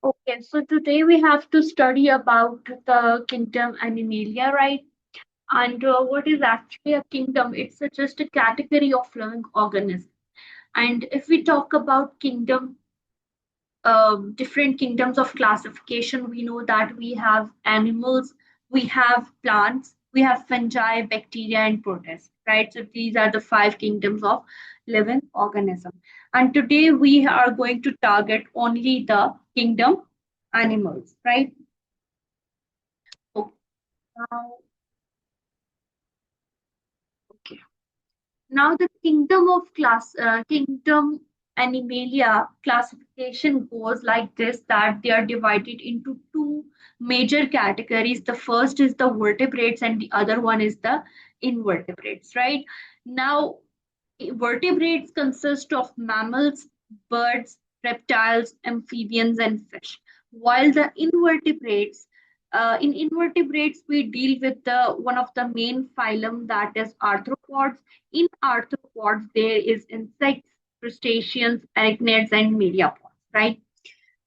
Okay, so today we have to study about the kingdom Animalia, right? And what is actually a kingdom? It's just a category of living organisms. And if we talk about kingdom, different kingdoms of classification, we know that we have animals, we have plants, we have fungi, bacteria, and protists, right? So these are the five kingdoms of living organism. And today we are going to target only the kingdom animals, right? Okay. Now, okay. Now the kingdom Animalia classification goes like this, that they are divided into two major categories. The first is the vertebrates and the other one is the invertebrates, right? Now, vertebrates consist of mammals, birds, reptiles, amphibians, and fish. While the in invertebrates, we deal with the one of the main phylum, that is arthropods. In arthropods, there is insects, crustaceans, arachnids, and myriapods, right?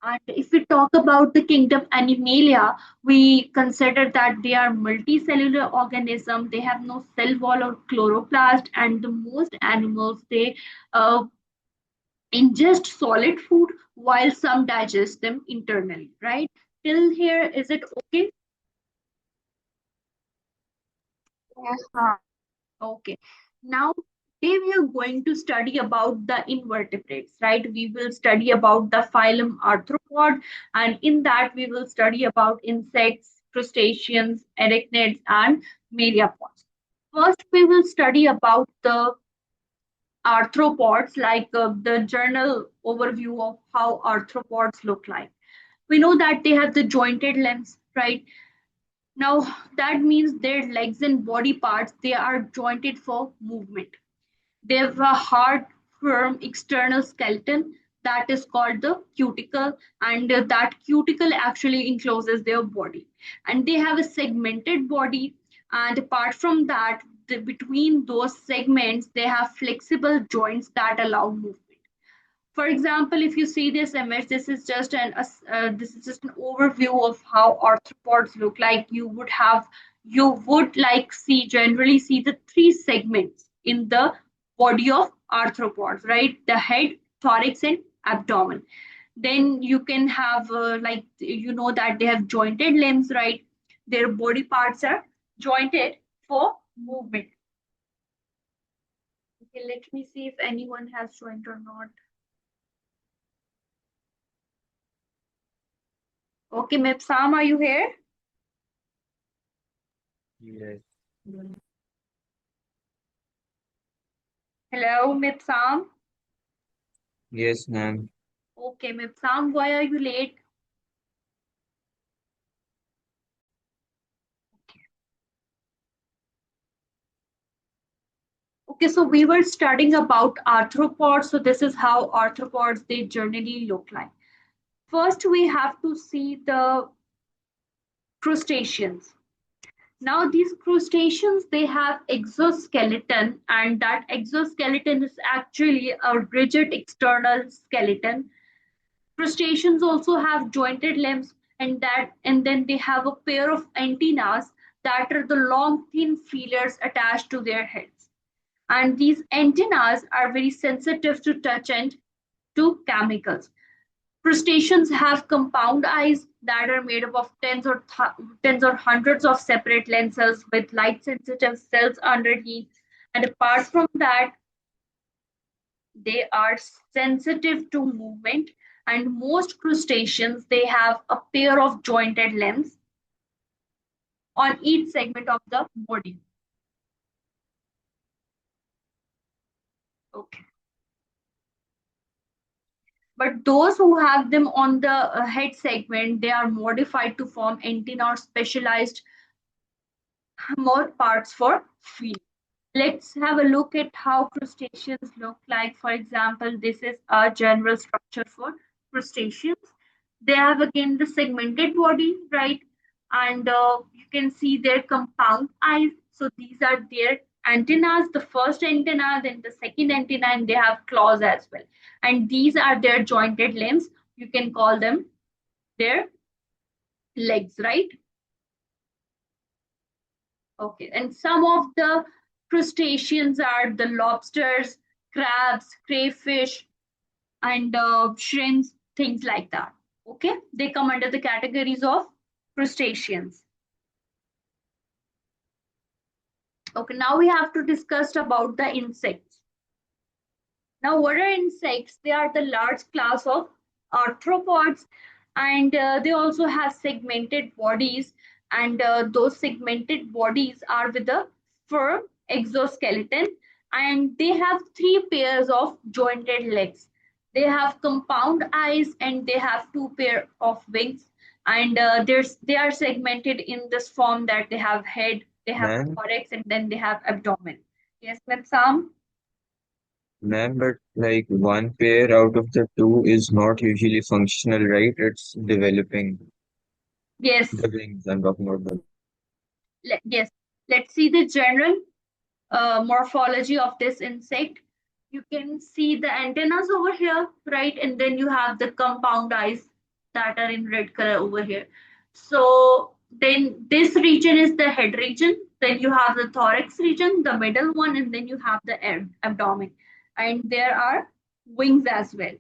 And if we talk about the kingdom Animalia, we consider that they are multicellular organisms. They have no cell wall or chloroplast, and the most animals they uh, ingest solid food while some digest them internally. Right? Till here, is it okay? Yes, ma'am. Okay. Now, today we are going to study about the invertebrates, right? We will study about the phylum arthropod, and in that we will study about insects, crustaceans, arachnids, and myriapods. First, we will study about the arthropods, like the journal overview of how arthropods look like. We know that they have the jointed limbs, right? Now, that means their legs and body parts, they are jointed for movement. They have a hard, firm external skeleton that is called the cuticle, and that cuticle actually encloses their body. And they have a segmented body, and apart from that, between those segments, they have flexible joints that allow movement. For example, if you see this image, this is just an overview of how arthropods look like. You would like see generally see the three segments in the body of arthropods, right? The head, thorax, and abdomen. Then you can have like you know that they have jointed limbs, right? Their body parts are jointed for movement. Okay, let me see if anyone has joined or not. Okay, Mipsam, are you here? Yes. Hello, Mipsam. Yes, ma'am. Okay, Mipsam, why are you late? Okay, so we were studying about arthropods. So this is how arthropods they generally look like. First, we have to see the crustaceans. Now, these crustaceans they have exoskeleton, and that exoskeleton is actually a rigid external skeleton. Crustaceans also have jointed limbs, and then they have a pair of antennas that are the long thin feelers attached to their heads. And these antennas are very sensitive to touch and to chemicals. Crustaceans have compound eyes that are made up of tens or hundreds of separate lenses with light sensitive cells underneath. And apart from that, they are sensitive to movement, and most crustaceans they have a pair of jointed limbs on each segment of the body. Okay. But those who have them on the head segment, they are modified to form antenna or specialized more parts for feeding. Let's have a look at how crustaceans look like. For example, this is a general structure for crustaceans. They have again the segmented body, right? And you can see their compound eyes. So these are their antennas, the first antenna, then the second antenna, and they have claws as well. And these are their jointed limbs. You can call them their legs, right? Okay, and some of the crustaceans are the lobsters, crabs, crayfish, and shrimps, things like that. Okay, they come under the categories of crustaceans. Okay, now we have to discuss about the insects. Now, what are insects? They are the large class of arthropods, and they also have segmented bodies. And those segmented bodies are with a firm exoskeleton, and they have three pairs of jointed legs. They have compound eyes, and they have two pair of wings. And they are segmented in this form that they have head, they have Ma'am, thorax, and then they have abdomen. Yes, Ms. Sam? ma'am, but like one pair out of the two is not usually functional, right? It's developing Yes. the wings. I'm talking about the. Yes, let's see the general morphology of this insect. You can see the antennas over here, right? And then you have the compound eyes that are in red color over here. So then this region is the head region. Then you have the thorax region, the middle one, and then you have the abdomen. And there are wings as well.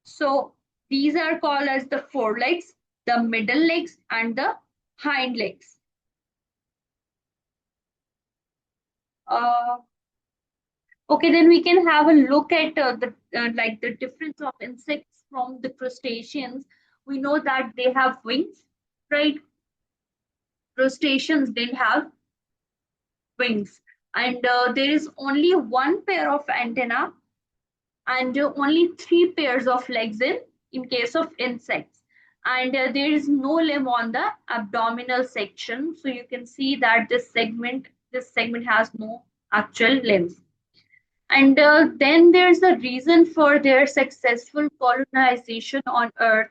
So these are called as the forelegs, the middle legs, and the hind legs. Uh, Okay, then we can have a look at the like the difference of insects from the crustaceans. We know that they have wings, right? Crustaceans didn't have wings, and there is only one pair of antenna and only three pairs of legs in case of insects. And there is no limb on the abdominal section, so you can see that this segment has no actual limbs. And then there's a reason for their successful colonization on Earth.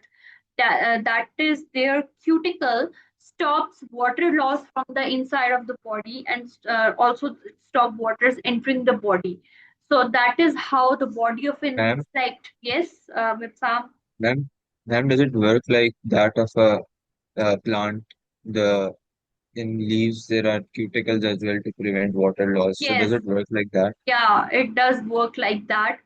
That is, their cuticle stops water loss from the inside of the body and also stop waters entering the body. So that is how the body of an Ma'am, insect. Yes, Mipsam. ma'am, ma'am, does it work like that of a plant? The in leaves there are cuticles as well to prevent water loss. So does Yes, it work like that? yeah, it does work like that.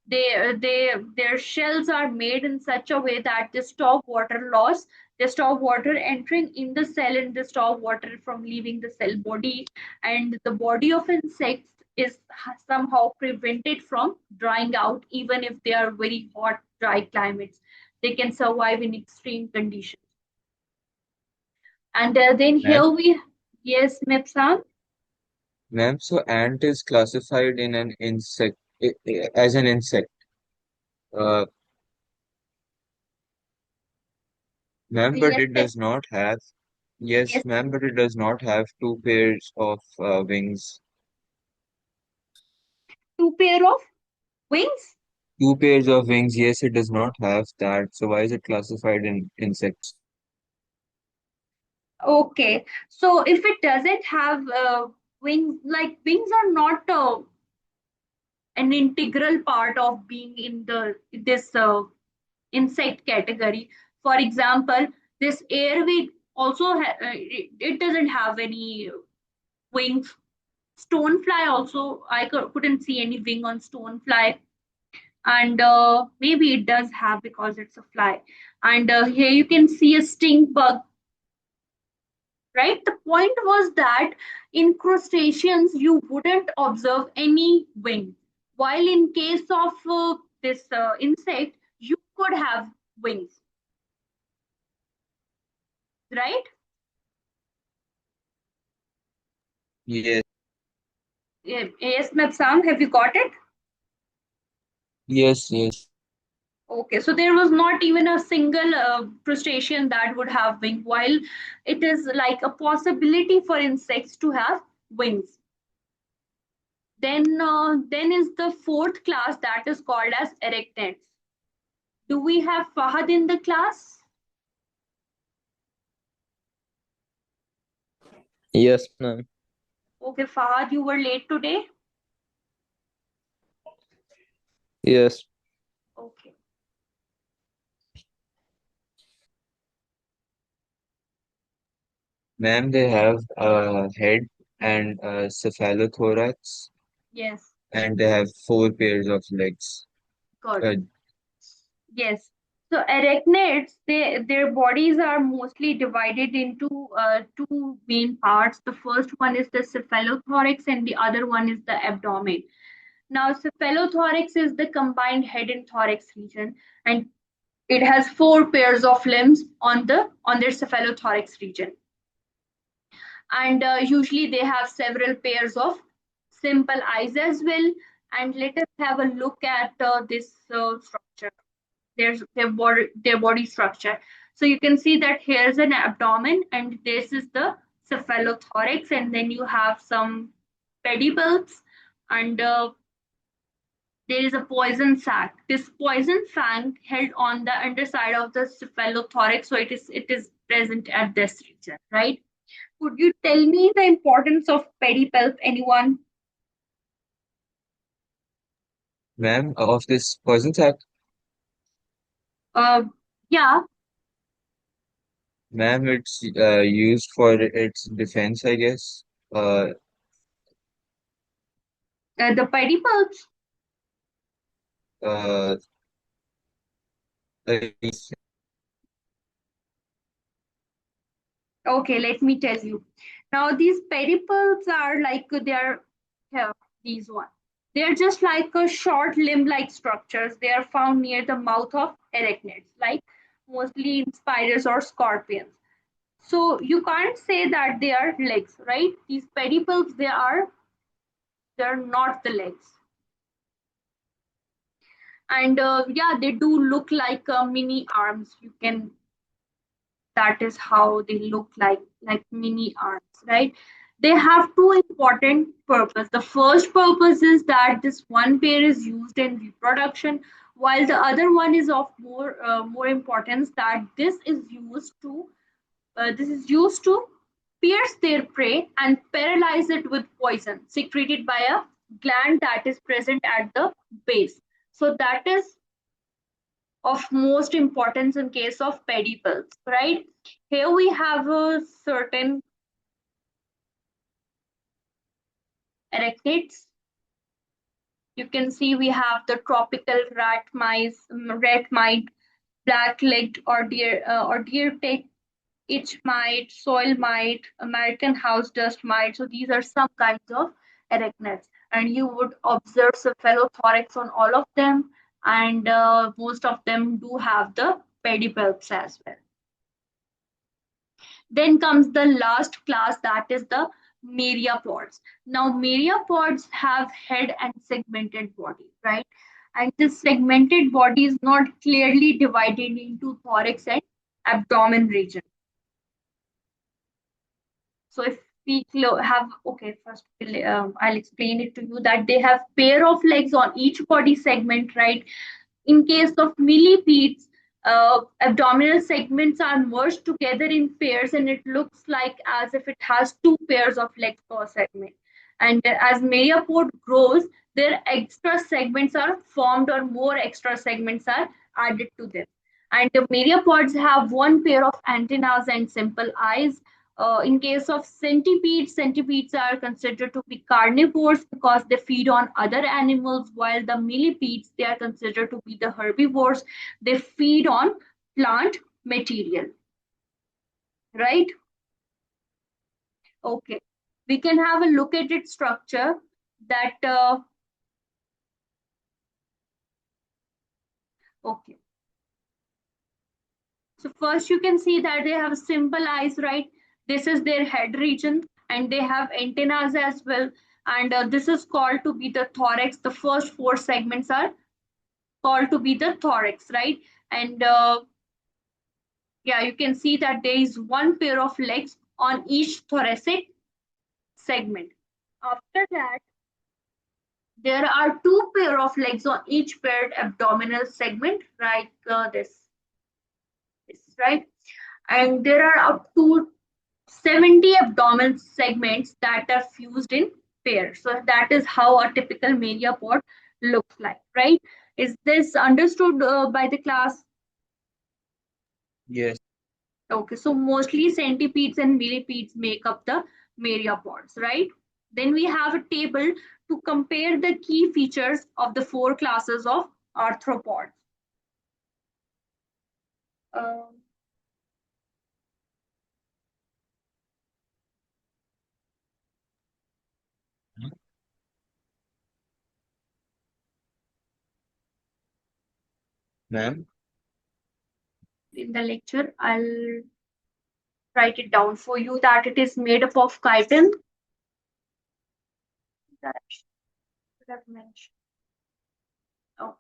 Their shells are made in such a way that they stop water loss, they stop water entering in the cell, and they stop water from leaving the cell body. And the body of insects is somehow prevented from drying out, even if they are very hot dry climates. They can survive in extreme conditions. And then Ma'am, here we, yes, Mepsan. ma'am, so ant is classified in an insect as an insect. Uh, ma'am, but Yes, it does not have. Yes, yes, ma'am, but it does not have two pairs of wings. two pair of wings. Two pairs of wings. Yes, it does not have that. So why is it classified in insects? Okay, so if it doesn't have wings, like wings are not an integral part of being in the this insect category. For example, this airway also it doesn't have any wings. Stonefly also, I couldn't see any wing on stonefly, and maybe it does have because it's a fly. And here you can see a stink bug, right? The point was that in crustaceans, you wouldn't observe any wing, while in case of this insect, you could have wings, right? Yes, Yes, Mepsam, have you got it? yes, yes. Okay, so there was not even a single crustacean that would have wing, while it is like a possibility for insects to have wings. Then is the fourth class that is called as arachnids. Do we have Fahad in the class? Yes, ma'am. Okay, Fahad, you were late today. Yes. Okay. Ma'am, they have a head and a cephalothorax, Yes, and they have four pairs of legs. good. Uh, Yes. So arachnids, their bodies are mostly divided into two main parts. The first one is the cephalothorax, and the other one is the abdomen. Now, cephalothorax is the combined head and thorax region, and it has four pairs of limbs on their cephalothorax region, and usually they have several pairs of simple eyes as well. And let us have a look at this structure. There's their body structure. So you can see that here's an abdomen, and this is the cephalothorax, and then you have some pedipalps, and there is a poison sac. This poison sac held on the underside of the cephalothorax, so it is present at this region, right? Could you tell me the importance of pedipalp, anyone? Ma'am, of this poison sac, Uh, yeah, ma'am, it's used for its defense, I guess. Uh, the pedipalps. uh, uh, Okay, let me tell you. Now, these pedipalps are like they are here, these one. They are just like a short limb-like structures. They are found near the mouth of arachnids, like mostly in spiders or scorpions. So you can't say that they are legs, right? These pedipalps, they are not the legs. And yeah, they do look like mini arms. You can that is how they look like mini arms, right? They have two important purposes. The first purpose is that this one pair is used in reproduction, while the other one is of more importance, that this is used to pierce their prey and paralyze it with poison secreted by a gland that is present at the base. So that is of most importance in case of pedipalps, right? Here we have a certain arachnids. You can see we have the tropical rat mite, black-legged or deer tick, itch mite, soil mite, American house dust mite. So these are some kinds of arachnids, and you would observe cephalothorax on all of them, and most of them do have the pedipalps as well. Then comes the last class, that is the myriapods. Now, myriapods have head and segmented body, right? And this segmented body is not clearly divided into thorax and abdomen region. So if we have, okay, first I'll explain it to you that they have pair of legs on each body segment, right? In case of millipedes, abdominal segments are merged together in pairs, and it looks like as if it has two pairs of legs per segment. And as myriapod grows, their extra segments are formed, or more extra segments are added to them. And the myriapods have one pair of antennas and simple eyes. In case of centipedes, centipedes are considered to be carnivores because they feed on other animals, while the millipedes, they are considered to be the herbivores. They feed on plant material, right? Okay, we can have a look at its structure. That okay. So first you can see that they have simple eyes, right? This is their head region, and they have antennas as well. And this is called to be the thorax. The first four segments are called to be the thorax, right? And yeah, you can see that there is one pair of legs on each thoracic segment. After that, there are two pair of legs on each paired abdominal segment, right? This, right? And there are up to 70 abdominal segments that are fused in pairs. So that is how a typical myriapod looks like, right? Is this understood by the class? yes, Okay, so mostly centipedes and millipedes make up the myriapods, right? Then we have a table to compare the key features of the four classes of arthropods. Um, Ma'am, in the lecture, I'll write it down for you that it is made up of chitin. That I should have mentioned. Oh,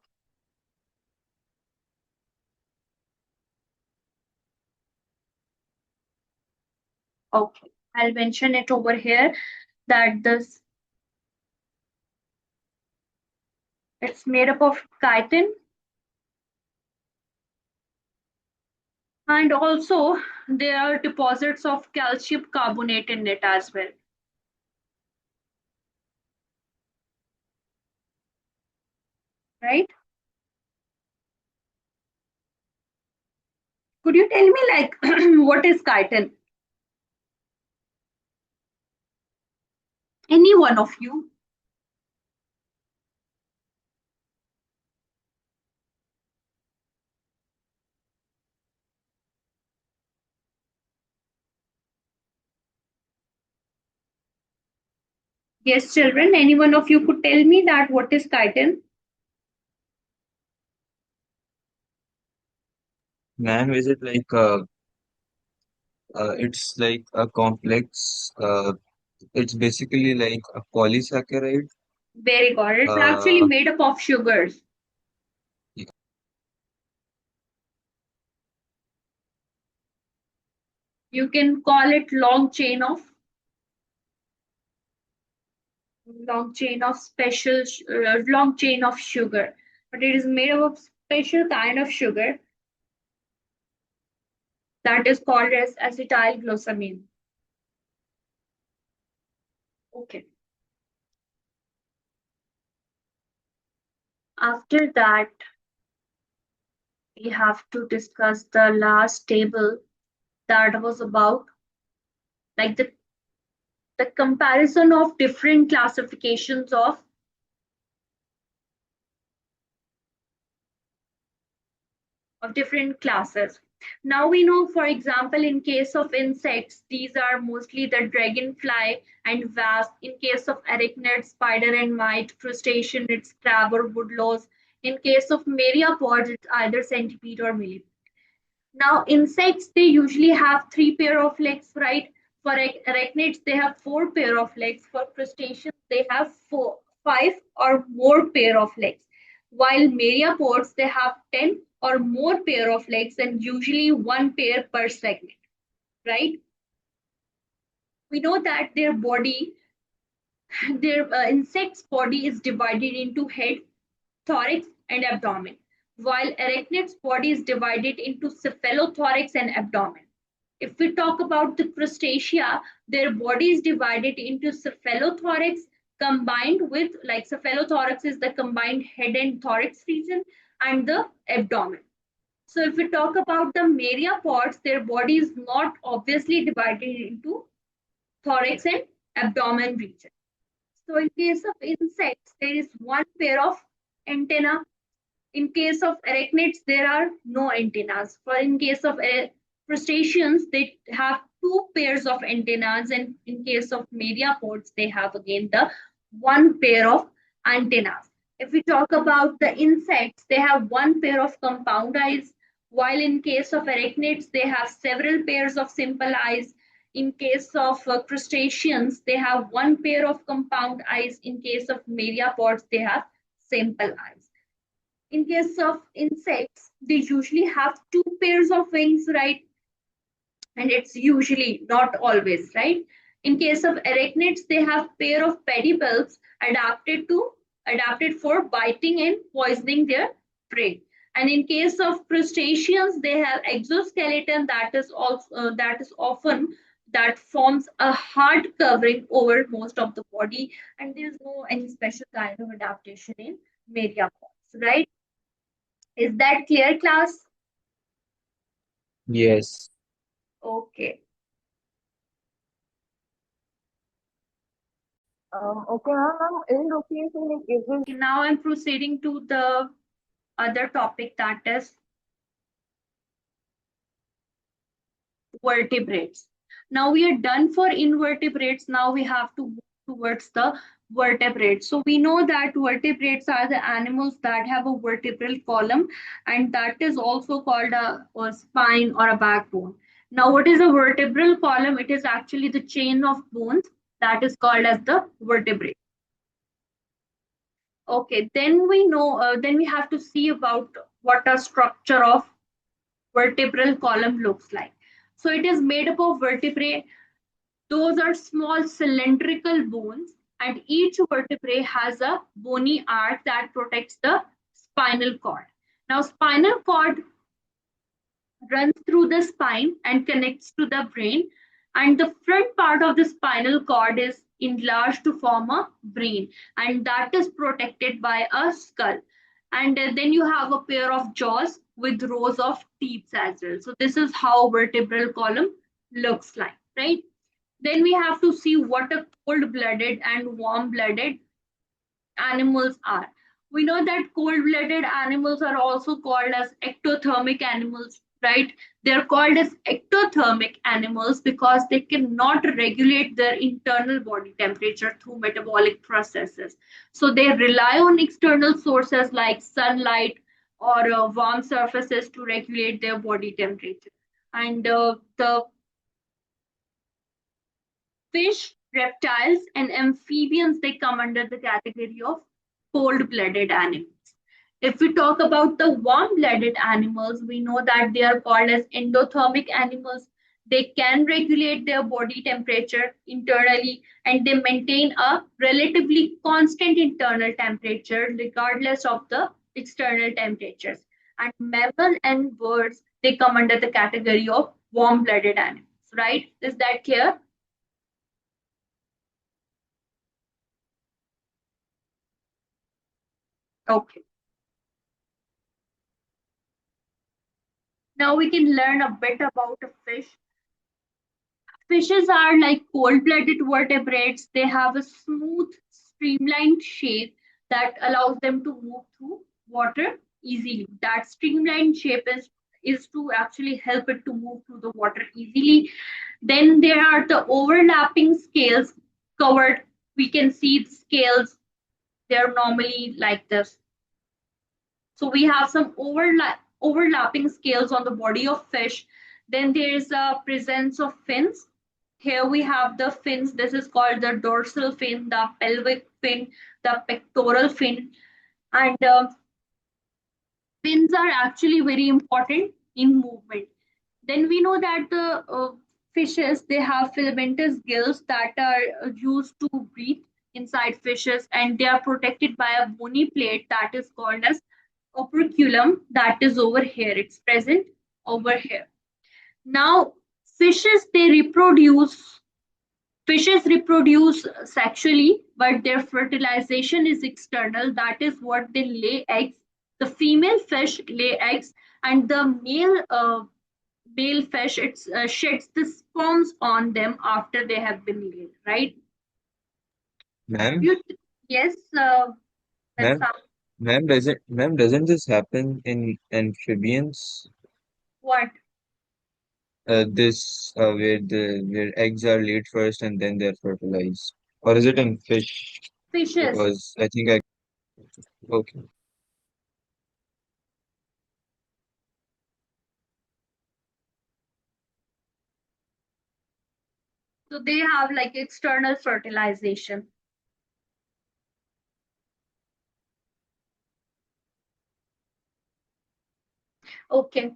okay. I'll mention it over here that this it's made up of chitin and also there are deposits of calcium carbonate in it as well, right? Could you tell me like what is chitin? Any one of you? Yes, children, any one of you could tell me that what is chitin? ma'am, is it like it's like a complex, it's basically like a polysaccharide. Very good. It's actually Uh, made up of sugars. You can call it long chain of sugar, but it is made up of special kind of sugar that is called as acetylglycine. Okay. After that, we have to discuss the last table that was about like the comparison of different classifications of different classes. Now we know, for example, in case of insects, these are mostly the dragonfly and wasp. In case of arachnids, spider and mite. Crustacean, it's crab or woodlouse. In case of myriapods, it's either centipede or millipede. Now, insects, they usually have three pair of legs, right? For arachnids, they have four pair of legs. For crustaceans, they have five or more pair of legs. While myriapods, they have 10 or more pair of legs and usually one pair per segment, right? We know that their insect's body is divided into head, thorax, and abdomen, while arachnid's body is divided into cephalothorax and abdomen. If we talk about the crustacea, their body is divided into cephalothorax combined with, like, cephalothorax is the combined head and thorax region, and the abdomen. So if we talk about the myriapods, their body is not obviously divided into thorax and abdomen region. So in case of insects, there is one pair of antenna. In case of arachnids, there are no antennas. For in case of crustaceans, they have two pairs of antennas, and in case of myriapods, they have again the one pair of antennas. If we talk about the insects, they have one pair of compound eyes, while in case of arachnids, they have several pairs of simple eyes. In case of crustaceans, they have one pair of compound eyes. In case of myriapods, they have simple eyes. In case of insects, they usually have two pairs of wings, right? And it's usually not always, right? In case of arachnids, they have pair of pedipalps adapted for biting and poisoning their prey. And in case of crustaceans, they have exoskeleton that is often that forms a hard covering over most of the body, and there's no any special kind of adaptation in myriapods, right? Is that clear, class? yes. Okay. Okay, ma'am. In location, like, is it Now I'm proceeding to the other topic, that is vertebrates. Now we are done for invertebrates. Now we have to move towards the vertebrates. So we know that vertebrates are the animals that have a vertebral column, and that is also called a spine or a backbone. Now, what is a vertebral column? It is actually the chain of bones that is called as the vertebrae. Okay, then we have to see about what a structure of vertebral column looks like. So it is made up of vertebrae. Those are small cylindrical bones, and each vertebrae has a bony arc that protects the spinal cord. Now, spinal cord runs through the spine and connects to the brain, and the front part of the spinal cord is enlarged to form a brain, and that is protected by a skull. And then you have a pair of jaws with rows of teeth as well. So this is how vertebral column looks like, right? Then we have to see what a cold-blooded and warm-blooded animals are. We know that cold-blooded animals are also called as ectothermic animals, right? They're called as ectothermic animals because they cannot regulate their internal body temperature through metabolic processes. So they rely on external sources like sunlight or warm surfaces to regulate their body temperature. And the fish, reptiles, and amphibians, they come under the category of cold-blooded animals. If we talk about the warm-blooded animals, we know that they are called as endothermic animals. They can regulate their body temperature internally, and they maintain a relatively constant internal temperature regardless of the external temperatures. And mammal and birds, they come under the category of warm-blooded animals, right? Is that clear? Okay. Now we can learn a bit about a fish. Fishes are like cold-blooded vertebrates. They have a smooth, streamlined shape that allows them to move through water easily. That streamlined shape is to actually help it to move through the water easily. Then there are the overlapping scales covered. We can see the scales. They're normally like this. So we have some overlapping scales on the body of fish. Then there is a presence of fins. Here we have the fins. This is called the dorsal fin, the pelvic fin, the pectoral fin. And fins are actually very important in movement. Then we know that the fishes, they have filamentous gills that are used to breathe inside fishes, and they are protected by a bony plate that is called as operculum, that is over here. It's present over here. Now, fishes they reproduce. Fishes reproduce sexually, but their fertilization is external. That is what they lay eggs. The female fish lay eggs, and the male fish sheds the sperms on them after they have been laid. Right? Ma'am, You, yes, that's ma'am, ma'am, doesn't this happen in amphibians? what Where eggs are laid first and then they're fertilized, or is it in fish? fishes. Because I think I okay. So they have like external fertilization. Okay.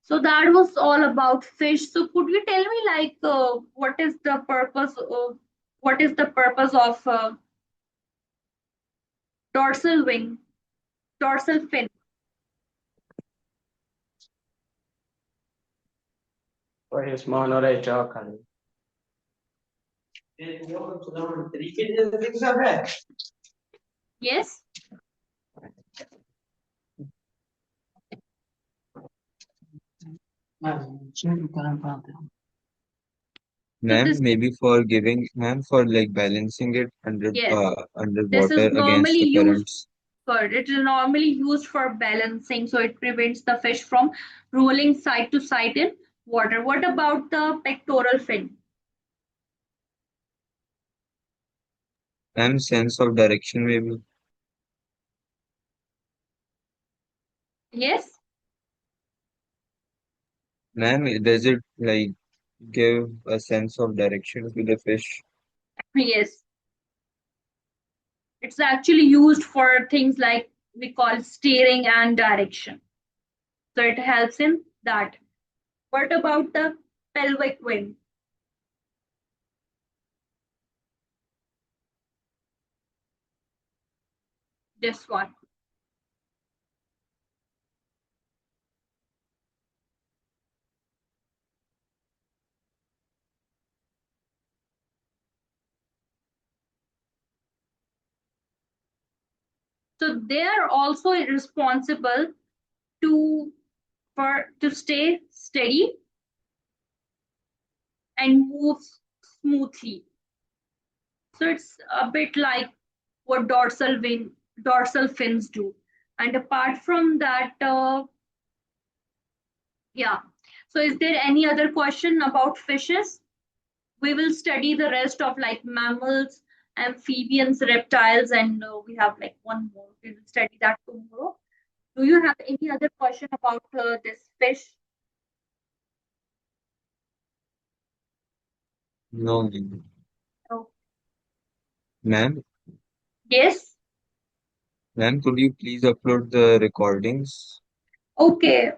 So that was all about fish. So could you tell me like what is the purpose of dorsal wing, dorsal fin? اسمه نوري جوكر Yes. شنو الكلام فاضي So Ma'am, this, maybe for giving, ma'am, for like balancing it yes, this underwater is against normally the used currents. for, it is normally used for balancing, so it prevents the fish from rolling side to side in water. What about the pectoral fin? Ma'am, sense of direction maybe. Yes, Ma'am, does it like give a sense of direction to the fish? yes. It's actually used for things like we call steering and direction. So it helps in that. What about the pelvic fin? This one. So they are also responsible to to stay steady and move smoothly. So it's a bit like what dorsal fins do. And apart from that, yeah. So is there any other question about fishes? We will study the rest of like mammals, amphibians, reptiles, and we have like one more. We will study that tomorrow. Do you have any other question about this fish? No, ma'am. Oh, Ma'am, yes. ma'am, could you please upload the recordings? Okay.